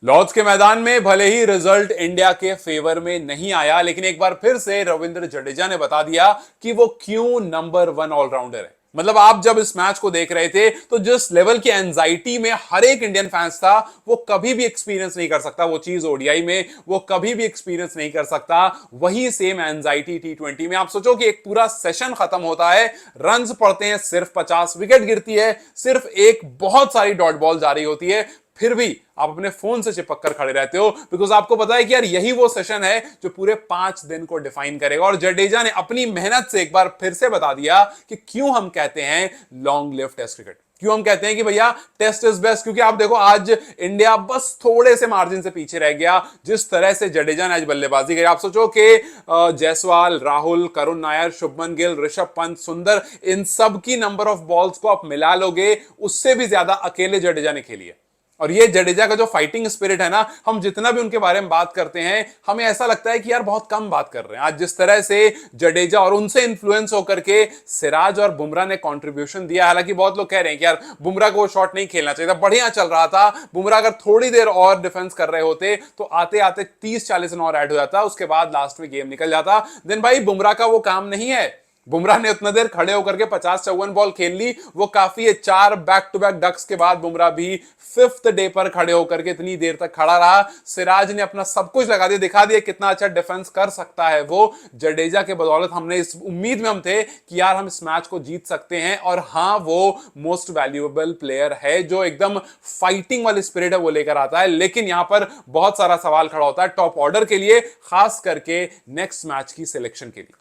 Lord's के मैदान में भले ही रिजल्ट इंडिया के फेवर में नहीं आया, लेकिन एक बार फिर से रविंद्र जडेजा ने बता दिया कि वो क्यों नंबर वन ऑलराउंडर है। मतलब आप जब इस मैच को देख रहे थे तो जिस लेवल की एंजाइटी में हर एक इंडियन फैंस था, वो कभी भी एक्सपीरियंस नहीं कर सकता। वो चीज ओडीआई में वो कभी भी एक्सपीरियंस नहीं कर सकता। वही सेम एंजाइटी टी20 में। आप सोचो कि एक पूरा सेशन खत्म होता है, रन्स पड़ते हैं सिर्फ 50, विकेट गिरती है सिर्फ एक, बहुत सारी डॉट बॉल जारी होती है, फिर भी आप अपने फोन से चिपक कर खड़े रहते हो, बिकॉज आपको पता है कि यार यही वो सेशन है जो पूरे 5 दिन को डिफाइन करेगा। और जडेजा ने अपनी मेहनत से एक बार फिर से बता दिया कि क्यों हम कहते हैं लॉन्ग लिव टेस्ट क्रिकेट, क्यों हम कहते हैं कि भैया टेस्ट इज बेस्ट। क्योंकि आप देखो आज इंडिया बस थोड़े से मार्जिन से पीछे रह गया। जिस तरह से जडेजा ने आज बल्लेबाजी करी, आप सोचो कि जायसवाल, राहुल, करुण नायर, शुभमन गिल, ऋषभ पंत, सुंदर, इन सब की नंबर ऑफ बॉल्स को आप मिला लोगे, उससे भी ज्यादा अकेले जडेजा ने खेली है। और ये जडेजा का जो फाइटिंग स्पिरिट है ना, हम जितना भी उनके बारे में बात करते हैं, हमें ऐसा लगता है कि यार बहुत कम बात कर रहे हैं। आज जिस तरह से जडेजा और उनसे इन्फ्लुएंस होकर के सिराज और बुमराह ने कंट्रीब्यूशन दिया, हालांकि बहुत लोग कह रहे हैं कि यार बुमराह को वो शॉट नहीं खेलना चाहिए था, बढ़िया चल रहा था। बुमराह अगर थोड़ी देर और डिफेंस कर रहे होते तो आते आते 30-40 रन और ऐड हो जाता, उसके बाद लास्ट में गेम निकल जाता। देन भाई बुमराह का वो काम नहीं है। बुमराह ने उतना देर खड़े होकर के 50-54 बॉल खेल ली, वो काफी है। 4 बैक टू बैक डक्स के बाद बुमराह भी 5th डे पर खड़े होकर के इतनी देर तक खड़ा रहा। सिराज ने अपना सब कुछ लगा दिया, दिखा दिया कितना अच्छा डिफेंस कर सकता है वो। जडेजा के बदौलत हमने इस उम्मीद में हम थे कि यार हम इस मैच को जीत सकते हैं। और हाँ, वो मोस्ट वैल्यूएबल प्लेयर है जो एकदम फाइटिंग वाली स्पिरिट है वो लेकर आता है। लेकिन यहां पर बहुत सारा सवाल खड़ा होता है टॉप ऑर्डर के लिए, खास करके नेक्स्ट मैच की सिलेक्शन के लिए।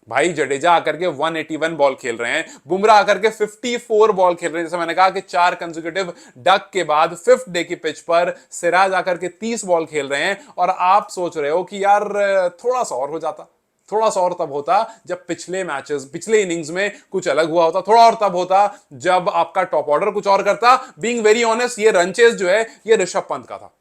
भाई जडेजा आकर के 181 बॉल खेल रहे हैं, बुमराह आकर के 54 बॉल खेल रहे हैं। जैसे मैंने कहा कि 4 कंसेक्यूटिव डक के बाद 5th डे की पिच पर सिराज आकर के 30 बॉल खेल रहे हैं। और आप सोच रहे हो कि यार थोड़ा सा और हो जाता, थोड़ा सा और तब होता जब पिछले मैचेस, पिछले इनिंग्स में कुछ अलग हुआ होता, थोड़ा और तब होता जब आपका टॉप ऑर्डर कुछ और करता। बीइंग वेरी ऑनेस्ट, ये रन चेस जो है ये ऋषभ पंत का था।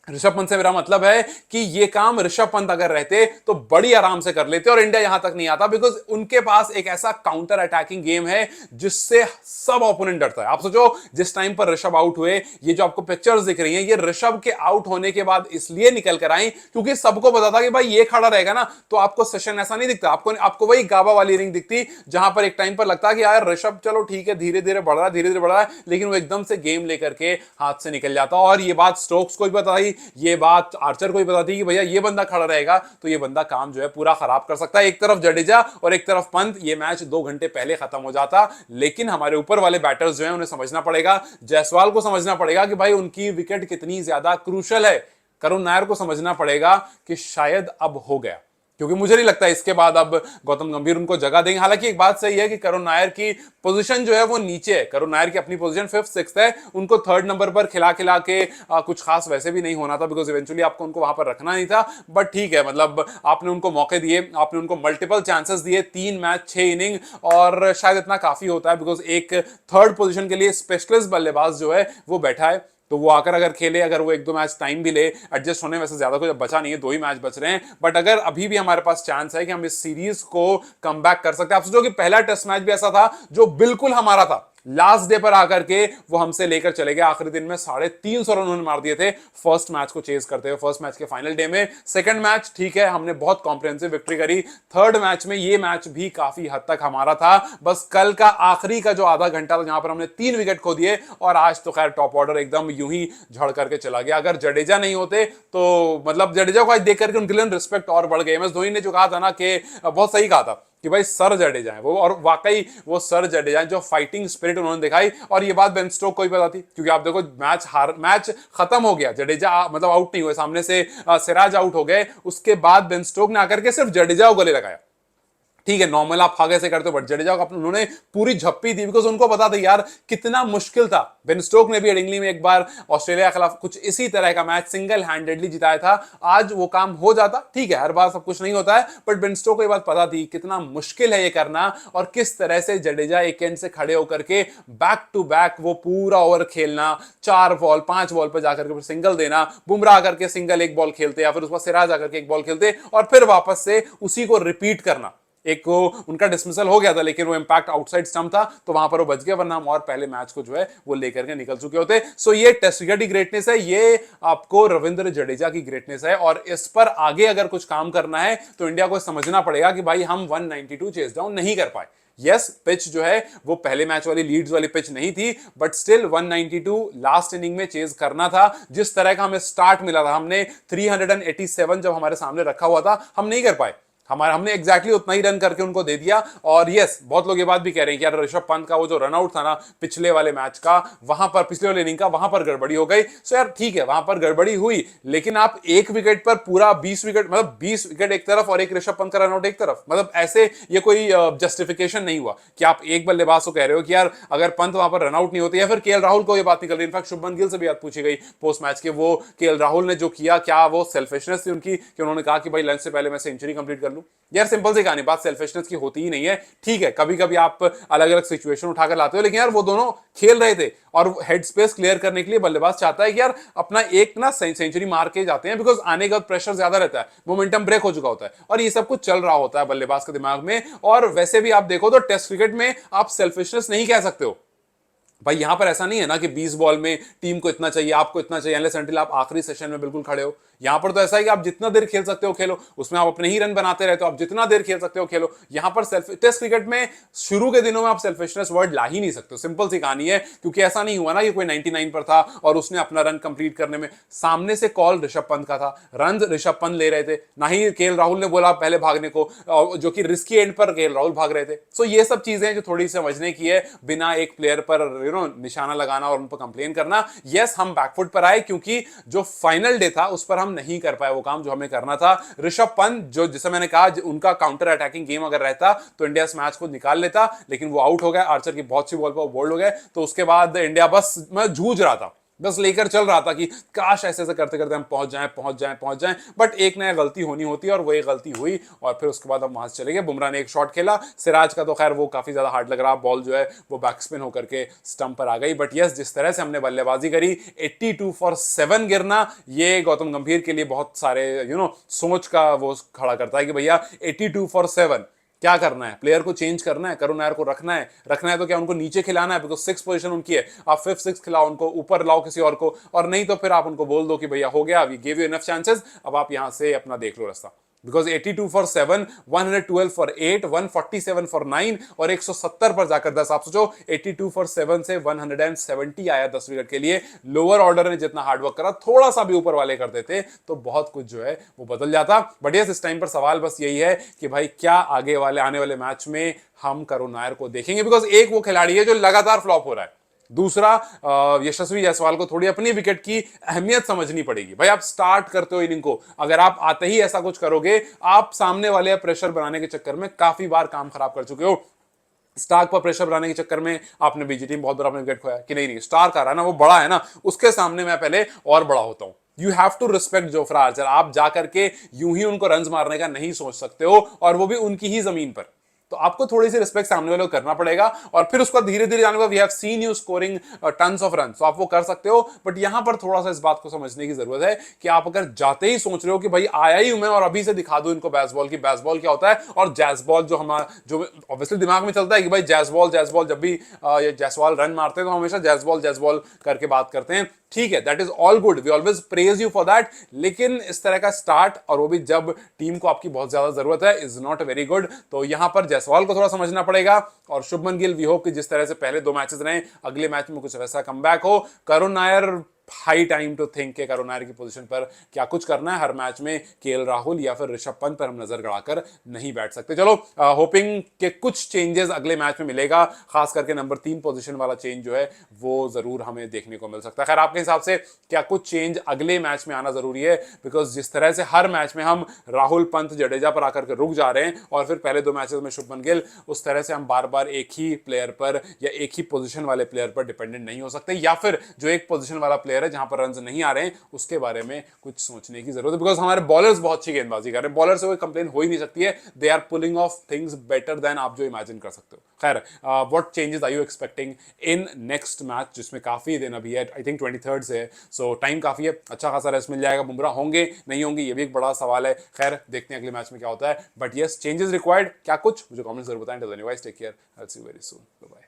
ऋषभ पंत से मेरा मतलब है कि ये काम ऋषभ पंत अगर रहते तो बड़ी आराम से कर लेते और इंडिया यहां तक नहीं आता, बिकॉज उनके पास एक ऐसा काउंटर अटैकिंग गेम है जिससे सब ओपोनेंट डरता है। आप सोचो जिस टाइम पर ऋषभ आउट हुए, ये जो आपको पिक्चर्स दिख रही हैं, ये ऋषभ के आउट होने के बाद इसलिए निकल कर आई क्योंकि सबको पता था कि भाई ये खड़ा रहेगा ना तो आपको सेशन ऐसा नहीं दिखता, आपको वही गाबा वाली इनिंग दिखती जहां पर एक टाइम पर लगता है कि यार ऋषभ चलो ठीक है धीरे धीरे बढ़ रहा है, धीरे धीरे बढ़ रहा है, लेकिन वो एकदम से गेम लेकर के हाथ से निकल जाता। और ये बात स्टोक्स को भी पता थी, ये बात आर्चर को ही पता थी कि भैया ये बंदा खड़ा रहेगा तो ये बंदा काम जो है पूरा खराब कर सकता है। एक तरफ जडेजा और एक तरफ पंत, ये मैच 2 घंटे पहले खत्म हो जाता। लेकिन हमारे ऊपर वाले बैटर्स जो हैं उन्हें समझना पड़ेगा, जायसवाल को समझना पड़ेगा कि भाई उनकी विकेट कितनी ज्यादा क्रूशल है, करुण नायर को समझना पड़ेगा कि शायद अब हो गया, क्योंकि मुझे नहीं लगता इसके बाद अब गौतम गंभीर उनको जगह देंगे। हालांकि एक बात सही है कि करुण नायर की पोजीशन जो है वो नीचे है, करुण नायर की अपनी पोजीशन 5th 6th है, उनको 3rd नंबर पर खिला खिला के कुछ खास वैसे भी नहीं होना था, बिकॉज इवेंचुअली आपको उनको वहां पर रखना नहीं था। बट ठीक है, मतलब आपने उनको मौके दिए, आपने उनको मल्टीपल चांसेस दिए, 3 मैच 6 इनिंग, और शायद इतना काफी होता है बिकॉज एक 3rd पोजीशन के लिए स्पेशलिस्ट बल्लेबाज जो है वो बैठा है, तो वो आकर अगर खेले, अगर वो 1-2 मैच टाइम भी ले, एडजस्ट होने वैसे ज्यादा कुछ बचा नहीं है, 2 ही मैच बच रहे हैं, बट अगर अभी भी हमारे पास चांस है कि हम इस सीरीज को कम बैक कर सकते हैं। आप सोचो कि पहला टेस्ट मैच भी ऐसा था जो बिल्कुल हमारा था, लास्ट डे पर आकर के वो हमसे लेकर चले गए, आखिरी दिन में 350 रन उन्होंने मार दिए थे फर्स्ट मैच को चेज करते हुए, फर्स्ट मैच के फाइनल डे में। सेकंड मैच ठीक है, हमने बहुत कॉम्प्रिहेंसिव विक्ट्री करी। 3rd मैच में ये मैच भी काफी हद तक हमारा था, बस कल का आखिरी का जो आधा घंटा था जहां पर हमने 3 विकेट खो दिए, और आज तो खैर टॉप ऑर्डर एकदम यूं ही झड़ करके चला गया। अगर जडेजा नहीं होते तो मतलब जडेजा को आज देख करके उनके लिए रिस्पेक्ट और बढ़ गई। एम एस धोनी ने जो कहा था ना कि बहुत सही कहा था कि भाई सर जडेजा है वो, और वाकई वो सर जडेजा है, जो फाइटिंग स्पिरिट उन्होंने दिखाई। और ये बात बेन स्टोक को ही पता थी, क्योंकि आप देखो मैच खत्म हो गया, जडेजा मतलब आउट नहीं हुए, सामने से सिराज आउट हो गए, उसके बाद बेन स्टोक ने आकर के सिर्फ जडेजा को गले लगाया। ठीक है, नॉर्मल आप फागे से करते हो, बट जडेजा को उन्होंने पूरी झप्पी दी, बिकॉज उनको पता था यार कितना मुश्किल था। बेन स्टोक ने भी हेडिंग्ली में एक बार ऑस्ट्रेलिया के खिलाफ कुछ इसी तरह का मैच सिंगल हैंडेडली जिताया था, आज वो काम हो जाता। ठीक है, हर बार सब कुछ नहीं होता है, बट बेन स्टोक को ये बात पता थी कितना मुश्किल है ये करना, और किस तरह से जडेजा एक एंड से खड़े होकर के बैक टू बैक वो पूरा ओवर खेलना, 4 बॉल 5 बॉल पर जाकर के सिंगल देना, बुमराह आकर के सिंगल 1 बॉल खेलते, या फिर उसके बाद सिराज आकर के 1 बॉल खेलते, और फिर वापस से उसी को रिपीट करना। एक को उनका डिसमिसल हो गया था, लेकिन वो इंपैक्ट आउटसाइड स्टंप था तो वहां पर वो बच गए, वरना हम और पहले मैच को जो है वो लेकर के निकल चुके होते। सो ये टेस्ट क्रिकेट की ग्रेटनेस है, ये आपको रविंद्र जडेजा की ग्रेटनेस है, और इस पर आगे अगर कुछ काम करना है तो इंडिया को समझना पड़ेगा कि भाई हम 192 चेस डाउन नहीं कर पाए। यस, पिच जो है वो पहले मैच वाली लीड्स वाली पिच नहीं थी, बट स्टिल 192 लास्ट इनिंग में चेज करना था। जिस तरह का हमें स्टार्ट मिला था, हमने 387 जब हमारे सामने रखा हुआ था, हम नहीं कर पाए। हमने एग्जैक्टली उतना ही रन करके उनको दे दिया। और यस, बहुत लोग ये बात भी कह रहे हैं कि यार ऋषभ पंत का वो जो रनआउट था ना पिछले वाले मैच का, वहां पर पिछले वाले इनिंग का, वहां पर गड़बड़ी हो गई। सो यार ठीक है, वहां पर गड़बड़ी हुई, लेकिन आप एक विकेट पर पूरा 20 विकेट, मतलब 20 विकेट एक तरफ और एक ऋषभ पंत का रनआउट एक तरफ, मतलब ऐसे ये कोई जस्टिफिकेशन नहीं हुआ कि आप एक बल्लेबाज को कह रहे हो कि यार अगर पंत वहां पर रनआउट नहीं होती, या फिर केएल राहुल को ये बात निकल रही। इनफैक्ट शुभमन गिल से भी बात पूछी गई पोस्ट मैच के, वो केएल राहुल ने जो किया, क्या वो सेल्फिशनेस थी उनकी कि उन्होंने कहा कि भाई लंच से पहले मैं सेंचुरी कंप्लीट कर लूं। यार सिंपल सी कहानी, बात सेल्फिशनेस की होती ही नहीं है। ठीक है, कभी कभी आप अलग अलग सिचुएशन उठाकर लाते हो, लेकिन यार वो दोनों खेल रहे थे और हेड स्पेस क्लियर करने के लिए बल्लेबाज चाहता है कि यार अपना एक ना सेंचुरी मार के जाते हैं, बिकॉज आने का प्रेशर ज्यादा रहता है, मोमेंटम ब्रेक हो चुका होता है और ये सब कुछ चल रहा होता है बल्लेबाज के दिमाग में। और वैसे भी आप देखो तो टेस्ट क्रिकेट में आप सेल्फिशनेस नहीं कह सकते हो भाई। यहां पर ऐसा नहीं है ना कि 20 बॉल में टीम को इतना चाहिए, आपको इतना चाहिए, अनलेस अनटिल आप आखिरी सेशन में बिल्कुल खड़े हो। यहां पर तो ऐसा है कि आप जितना देर खेल सकते हो खेलो, उसमें आप अपने ही रन बनाते रहते हो, आप जितना देर खेल सकते हो खेलो। यहां पर टेस्ट क्रिकेट में शुरू के दिनों में आप सेल्फिशनेस वर्ड ला ही नहीं सकते। सिंपल सी कहानी है, क्योंकि ऐसा नहीं हुआ ना कि कोई 99 पर था और उसने अपना रन कंप्लीट करने में, सामने से कॉल ऋषभ पंत का था, रन ऋषभ पंत ले रहे थे, ना ही केएल राहुल ने बोला पहले भागने को, जो कि रिस्की एंड पर केएल राहुल भाग रहे थे। सो ये सब चीजें जो थोड़ी समझने की है, बिना एक प्लेयर पर निशाना लगाना और उन पर कंप्लेन करना। यस, हम बैकफुट पर आए क्योंकि जो फाइनल डे था उस पर हम नहीं कर पाए वो काम जो हमें करना था। ऋषभ पंत जो, जिसे मैंने कहा उनका काउंटर अटैकिंग गेम अगर रहता तो इंडिया इस मैच को निकाल लेता, लेकिन वो आउट हो गया, आर्चर की बहुत सी बॉल पर बोल्ड हो गए। तो उसके बाद इंडिया बस मैं जूझ रहा था, बस लेकर चल रहा था कि काश ऐसे ऐसे करते करते हम पहुंच जाएं, बट एक नया गलती होनी होती है और वो एक गलती हुई और फिर उसके बाद हम वहां से चले गए। बुमराह ने एक शॉट खेला, सिराज का तो खैर वो काफी ज्यादा हार्ड लग रहा, बॉल जो है वो बैक स्पिन होकर के स्टंप पर आ गई। बट यस, जिस तरह से हमने बल्लेबाजी करी, 82 फॉर 7 गिरना, ये गौतम गंभीर के लिए बहुत सारे सोच का वो खड़ा करता है कि भैया 82 फॉर 7 क्या करना है, प्लेयर को चेंज करना है, करुण नायर को रखना है तो क्या उनको नीचे खिलाना है, बिकॉज 6 पोजीशन उनकी है, आप 5th 6th खिलाओ उनको, ऊपर लाओ किसी और को, और नहीं तो फिर आप उनको बोल दो कि भैया हो गया, we give you enough chances, अब आप यहां से अपना देख लो रास्ता। बिकॉज 82 फॉर 7, 112 फॉर 8, 147 फॉर 9 और 170 पर जाकर 10। आप सोचो 82 फॉर 7 से 170 आया 10 विकेट के लिए। लोअर ऑर्डर ने जितना हार्डवर्क करा, थोड़ा सा भी ऊपर वाले करते थे तो बहुत कुछ जो है वो बदल जाता। बट यस, इस टाइम पर सवाल बस यही है कि भाई क्या आगे वाले आने वाले मैच में हम करुण नायर को देखेंगे, बिकॉज एक वो खिलाड़ी है जो लगातार फ्लॉप हो रहा है, दूसरा यशस्वी जायसवाल को थोड़ी अपनी विकेट की अहमियत समझनी पड़ेगी। भाई आप स्टार्ट करते हो इनिंग को, अगर आप आते ही ऐसा कुछ करोगे, आप सामने वाले प्रेशर बनाने के चक्कर में काफी बार काम खराब कर चुके हो। स्टार्क पर प्रेशर बनाने के चक्कर में आपने बीजी टीम बहुत बड़ा अपने विकेट खोया कि नहीं, स्टार्क आ रहा है ना, वो बड़ा है ना, उसके सामने मैं पहले और बड़ा होता हूं। You have to respect Jofra Archer. आप जाकर के यूं ही उनको रन मारने का नहीं सोच सकते हो, और वो भी उनकी ही जमीन पर। तो आपको थोड़ी सी रिस्पेक्ट सामने वाले को करना पड़ेगा, और फिर उसका धीरे धीरे जाने पर we have seen you scoring tons of run, तो आप वो कर सकते हो। बट यहां पर थोड़ा सा इस बात को समझने की जरूरत है कि आप अगर जाते ही सोच रहे हो कि भाई आया ही हूं मैं और अभी से दिखा दूं इनको बेसबॉल की, बेसबॉल क्या होता है, और जैसबॉल जो हमारा जो ऑब्वियसली दिमाग में चलता है कि भाई जैसबॉल, जब भी ये जायसवाल रन मारते हैं तो हमेशा जैसबॉल करके बात करते हैं। ठीक है, that is all good, we always praise you for that, लेकिन इस तरह का स्टार्ट, और वो भी जब टीम को आपकी बहुत ज्यादा जरूरत है, इज नॉट वेरी गुड। तो यहां पर जायसवाल को थोड़ा समझना पड़ेगा, और शुभमन गिल वी होप कि जिस तरह से पहले 2 मैचेस रहे, अगले मैच में कुछ वैसा कमबैक हो। Karun Nair, high time to think के करुण नायर की पोजीशन पर क्या कुछ करना है। हर मैच में केएल राहुल या फिर ऋषभ पंत पर हम नजर गड़ाकर नहीं बैठ सकते। चलो, होपिंग के कुछ चेंजेस अगले मैच में मिलेगा, खास करके नंबर 3 पोजीशन वाला चेंज जो है वो जरूर हमें देखने को मिल सकता है। खैर, आपके हिसाब से क्या कुछ चेंज अगले मैच में आना जरूरी है? बिकॉज जिस तरह से हर मैच में हम राहुल, पंत, जडेजा पर आकर के रुक जा रहे हैं, और फिर पहले 2 मैचेस में शुभमन गिल, उस तरह से हम बार बार एक ही प्लेयर पर या एक ही पोजीशन वाले प्लेयर पर डिपेंडेंट नहीं हो सकते, या फिर जो एक पोजीशन वाला प्लेयर प्लेयर है जहां पर रन नहीं आ रहे हैं, उसके बारे में कुछ सोचने की जरूरत है, बिकॉज हमारे बॉलर्स बहुत अच्छी गेंदबाजी कर रहे हैं, बॉलर से कोई कंप्लेन हो ही नहीं सकती है, they are pulling off things better than आप जो इमेजिन कर सकते हो। खैर, what changes are you expecting in next match, जिसमें काफी दिन अभी है, आई थिंक 23rd से है, सो टाइम काफी है, अच्छा खासा रेस्ट मिल जाएगा, बुमराह होंगे नहीं होंगे ये भी एक बड़ा सवाल है। खैर देखते हैं अगले मैच में क्या होता है, बट यस चेंजेस रिक्वायर्ड क्या कुछ मुझे कमेंट्स जरूर बताएं। Take care, I will see you very soon, bye bye.